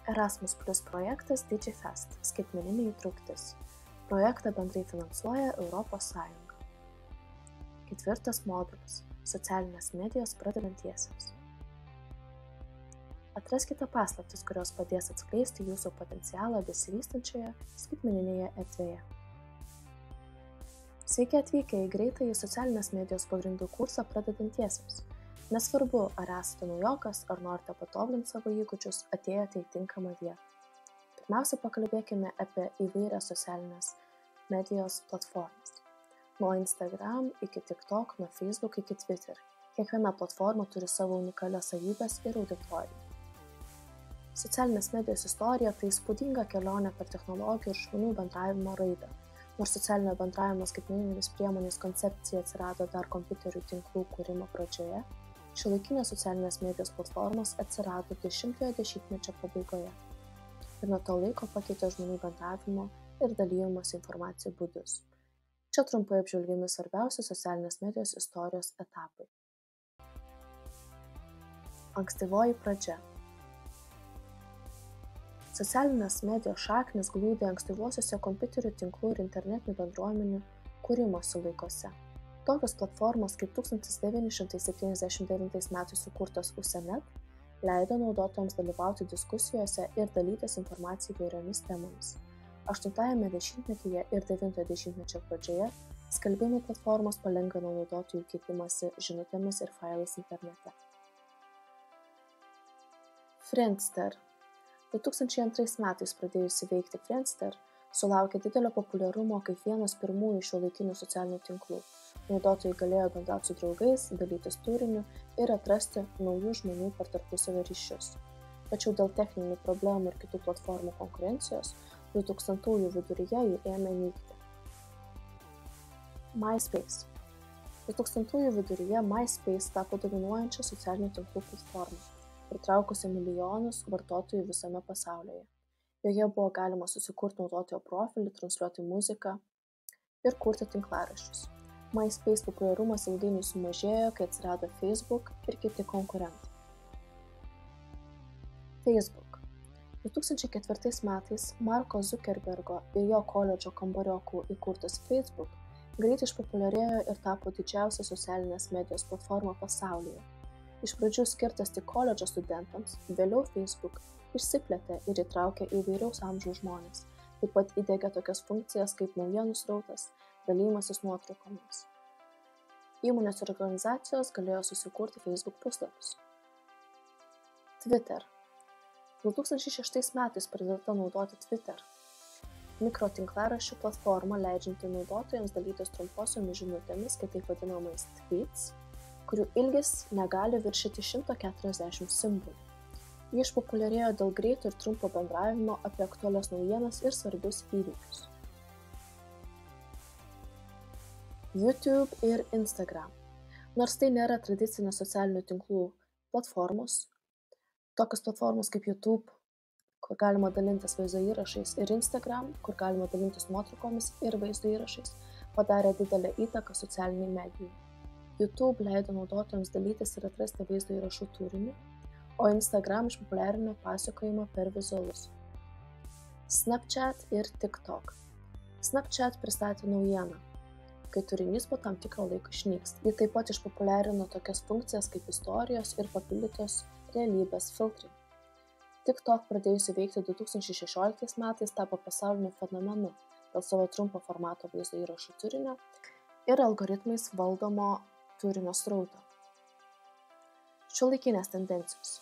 Erasmus Plus projektas DigiFest – skaitmeninė įtrauktis. Projektą bendrai finansuoja Europos Sąjunga. 4. modulis – socialinės medijos pradedantiesiems. Atraskite paslaptis, kurios padės atskleisti jūsų potencialą besivystančioje skaitmeninėje erdvėje. Sveiki atvykę į greitąjį socialinės medijos pagrindų kursą pradedantiesiems. Nesvarbu, ar esate naujokas, ar norite patobulinti savo įgūdžius, atėjote į tinkamą vietą. Pirmiausia, pakalbėkime apie įvairias socialinės medijos platformas. Nuo Instagram iki TikTok, nuo Facebook iki Twitter. Kiekviena platforma turi savo unikalias savybes ir auditoriją. Socialinės medijos istorija tai įspūdinga kelionė per technologijų ir žmonių bendravimo raidą. Nors socialinio bendravimo skaitmeninėmis priemonės koncepcija atsirado dar kompiuterių tinklų kūrimo pradžioje, šiuolaikinės socialinės medijos platformos atsirado 10-ojo dešimtmečio pabaigoje ir nuo to laiko pakeitė žmonių bendravimo ir dalijimosi informacijų būdus. Čia trumpai apžvelgiami svarbiausi socialinės medijos istorijos etapai. Ankstyvoji pradžia. Socialinės medijos šaknys glūdi ankstyvuosiuose kompiuterių tinklų ir internetinių bendruomenių kūrimosi laikuose. Tokios platformos kaip 1979 metais sukurtas Usenet leido naudotojams dalyvauti diskusijose ir dalytis informaciją įvairiomis temomis. 8-ajame dešimtmetyje ir 9-ojo dešimtmečio pradžioje skelbimų platformos palengvino naudotojų keitimąsi žinutėmis ir failais internete. Friendster. 2002 metais pradėjusi veikti Friendster sulaukė didelio populiarumo kaip vienas pirmųjų šiuolaikinių socialinių tinklų. Naudotojai galėjo bendrauti su draugais, dalytis turiniu ir atrasti naujų žmonių per tarpusavio ryšius. Tačiau dėl techninių problemų ir kitų platformų konkurencijos 2000-ųjų viduryje ji ėmė nykti. MySpace. 2000-ųjų viduryje MySpace tapo dominuojančia socialinių tinklų platforma, pritraukusi milijonus vartotojų visame pasaulyje. Joje buvo galima susikurti naudotojo profilį, transliuoti muziką ir kurti tinklaraščius. MySpace populiarumas ilgainiui sumažėjo, kai atsirado Facebook ir kiti konkurentai. Facebook. 2004 metais Marko Zuckerbergo ir jo koledžo kambariokų įkurtas Facebook greit išpopuliarėjo ir tapo didžiausia socialinės medijos platforma pasaulyje. Iš pradžių skirtas tik koledžo studentams, vėliau Facebook išsiplėtė ir įtraukė įvairaus amžiaus žmonės, taip pat įdiegė tokias funkcijas kaip naujienų srautas, dalymasis nuotraukomis. Įmonės ir organizacijos galėjo susikurti Facebook puslapius. Twitter. 2006 metais pradėta naudoti Twitter. Mikrotinklaraščių platforma leidžianti naudotojams dalytis trumposiomis žinutėmis, kitaip vadinamais tweets, kurių ilgis negali viršyti 140 simbolių. Ji išpopuliarėjo dėl greito ir trumpo bendravimo apie aktualias naujienas ir svarbius įvykius. YouTube ir Instagram. Nors tai nėra tradicinės socialinių tinklų platformos, tokios platformos kaip YouTube, kur galima dalintis vaizdo įrašais, ir Instagram, kur galima dalintis nuotraukomis ir vaizdo įrašais, padarė didelę įtaką socialiniai medijai. YouTube leido naudotojams dalytis ir atrasti vaizdo įrašų turinį, o Instagram išpopuliarino pasakojimą per vizualus. Snapchat ir TikTok. Snapchat pristatė naujieną, kai turinys po tam tikro laiko išnyksta. Ji taip pat išpopuliarino tokias funkcijas kaip istorijos ir papildytos realybės filtrai. TikTok pradėjusi veikti 2016 metais tapo pasauliniu fenomenu dėl savo trumpo formato vaizdo įrašų turinio ir algoritmais valdomo turinio srauto. Šiuolaikinės tendencijos.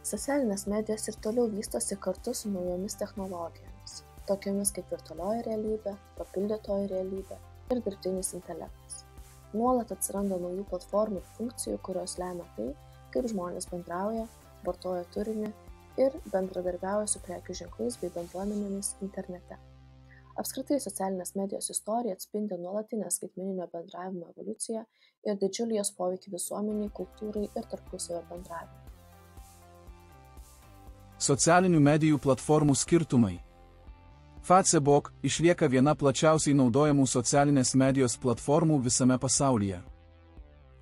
Socialinės medijos ir toliau vystosi kartu su naujomis technologijomis, tokiomis kaip virtualioji realybė, papildytoji realybė ir dirbtinis intelektas. Nuolat atsiranda naujų platformų ir funkcijų, kurios lemia tai, kaip žmonės bendrauja, vartoja turinį ir bendradarbiauja su prekių ženklais bei bendruomenėmis internete. Apskritai socialinės medijos istorija atspindi nuolatinę skaitmeninio bendravimo evoliuciją ir didžiulį jos poveikį visuomeniai, kultūrai ir tarpusavio bendravimui. Socialinių medijų platformų skirtumai. Facebook išlieka viena plačiausiai naudojamų socialinės medijos platformų visame pasaulyje.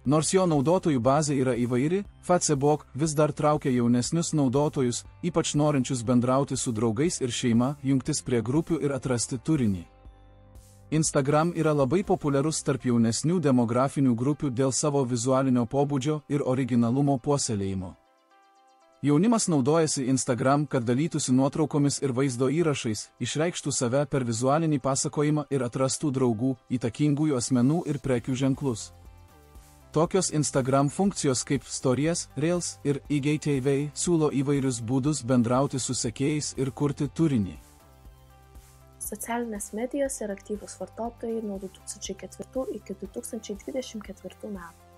Nors jo naudotojų bazė yra įvairi, Facebook vis dar traukia jaunesnius naudotojus, ypač norinčius bendrauti su draugais ir šeima, jungtis prie grupių ir atrasti turinį. Instagram yra labai populiarus tarp jaunesnių demografinių grupių dėl savo vizualinio pobūdžio ir originalumo puoselėjimo. Jaunimas naudojasi Instagram, kad dalytųsi nuotraukomis ir vaizdo įrašais, išreikštų save per vizualinį pasakojimą ir atrastų draugų, įtakingųjų asmenų ir prekių ženklus. Tokios Instagram funkcijos kaip Stories, Reels ir IGTV siūlo įvairius būdus bendrauti su sekėjais ir kurti turinį. Socialinės medijos yra aktyvūs vartotojai nuo 2004 iki 2024 metų.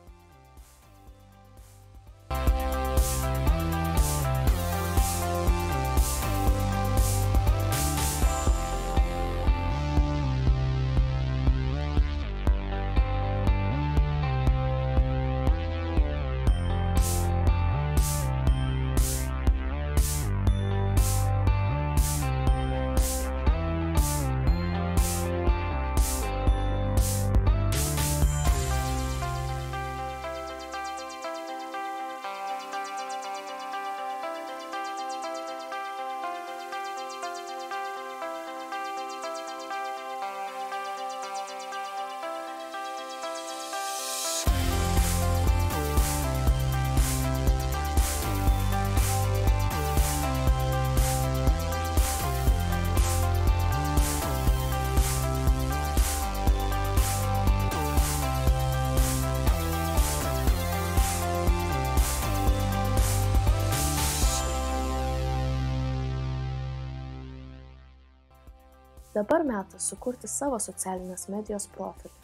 Dabar metas sukurti savo socialinės medijos profilį.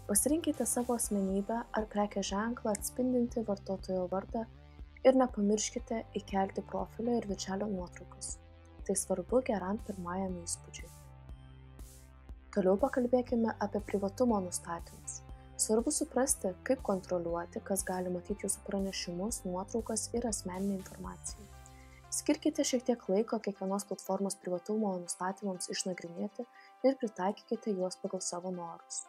Pasirinkite savo asmenybę ar prekės ženklą atspindintį vartotojo vardą ir nepamirškite įkelti profilio ir viršelio nuotraukas. Tai svarbu geram pirmajam įspūdžiui. Toliau pakalbėkime apie privatumo nustatymus. Svarbu suprasti, kaip kontroliuoti, kas gali matyti jūsų pranešimus, nuotraukas ir asmeninę informaciją. Skirkite šiek tiek laiko kiekvienos platformos privatumo nustatymams išnagrinėti ir pritaikykite juos pagal savo norus.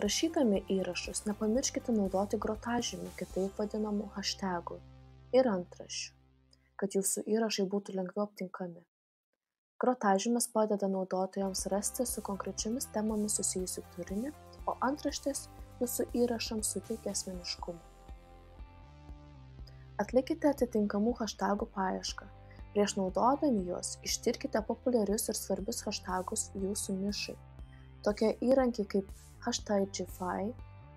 Rašydami įrašus nepamirškite naudoti grotažymių, kitaip vadinamų hashtagų ir antraščių, kad jūsų įrašai būtų lengviau aptinkami. Grotažymės padeda naudotojams rasti su konkrečiomis temomis susijusių turinį, o antraštės jūsų įrašams suteikia asmeniškumą. Atlikite atitinkamų hashtagų paiešką. Prieš naudodami juos ištirkite populiarius ir svarbius hashtagus jūsų nišai. Tokie įrankiai kaip Hashtagify,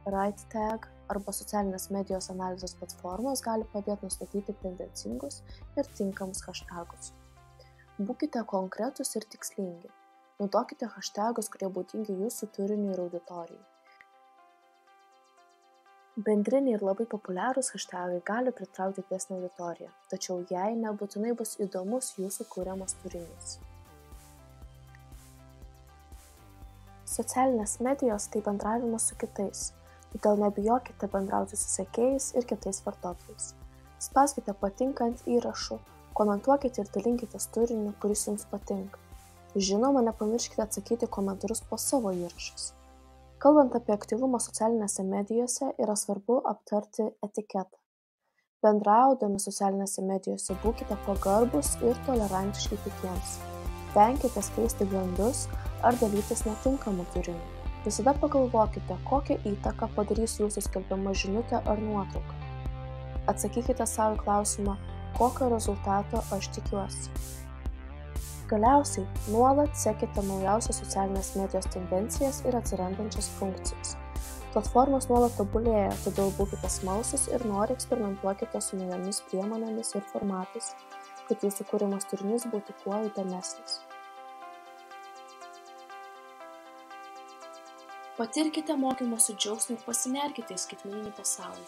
RightTag arba socialinės medijos analizės platformos gali padėti nustatyti tendencingus ir tinkamus hashtagus. Būkite konkretūs ir tikslingi. Naudokite hashtagus, kurie būdingi jūsų turiniui ir auditorijai. Bendriniai ir labai populiarūs hashtagai gali pritraukti didesnę auditoriją, tačiau jai nebūtinai bus įdomus jūsų kuriamas turinys. Socialinės medijos tai bendravimas su kitais, todėl nebijokite bendrauti su sekėjais ir kitais vartotojais. Spauskite patinka ant įrašų, komentuokite ir dalinkitės turiniu, kuris jums patinka. Žinoma, nepamirškite atsakyti komentarus po savo įrašais. Kalbant apie aktyvumą socialinėse medijose, yra svarbu aptarti etiketą. Bendraudami socialinėse medijose būkite pagarbūs ir tolerantiški kitiems. Venkite skleisti gandus ar dalytis netinkamu turiniu. Visada pagalvokite, kokią įtaką padarys jūsų skelbiama žinutė ar nuotrauka. Atsakykite savo klausimą, kokio rezultato aš tikiuosi. Galiausiai, nuolat sekite naujausias socialinės medijos tendencijas ir atsirandančias funkcijas. Platformos nuolat tobulėja, todėl būkite smalsūs ir noriai eksperimentuokite su naujomis priemonėmis ir formatais, kad jūsų kuriamas turinys būtų kuo įdomesnis. Patirkite mokymosi džiaugsmą ir pasinerkite į skaitmeninį pasaulį.